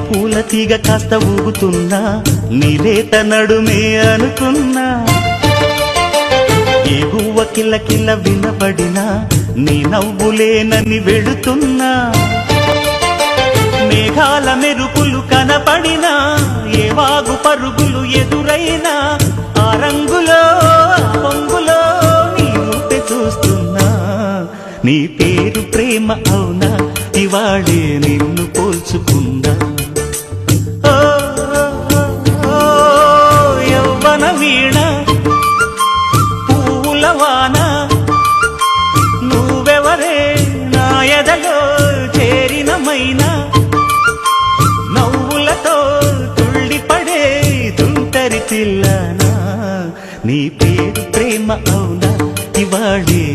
పూల తీగ కాస్త ఊగుతున్నా నీలేత నడుమే అనుకున్నా ఏ గువ్వ కిల్ల కిల్ల వినపడినా నీ నవ్వులేనని వెళుతున్నా మేఘాల మెరుపులు కనపడినా ఏ వాగు పరుగులు ఎదురైనా ఆ రంగులో పొంగులో నీ ఊపే చూస్తున్నా నీ పేరు ప్రేమ అవునా ఇవాళే నిన్ను పోల్చుకున్నా యవ్వన వీణ పూలవాన నువ్వెవరే నా ఎదలో చేరినమైనా నవ్వులతో తుళ్ళిపడే తుంటరి పిల్లనా నీ పేరు ప్రేమ అవునా ఇవాళే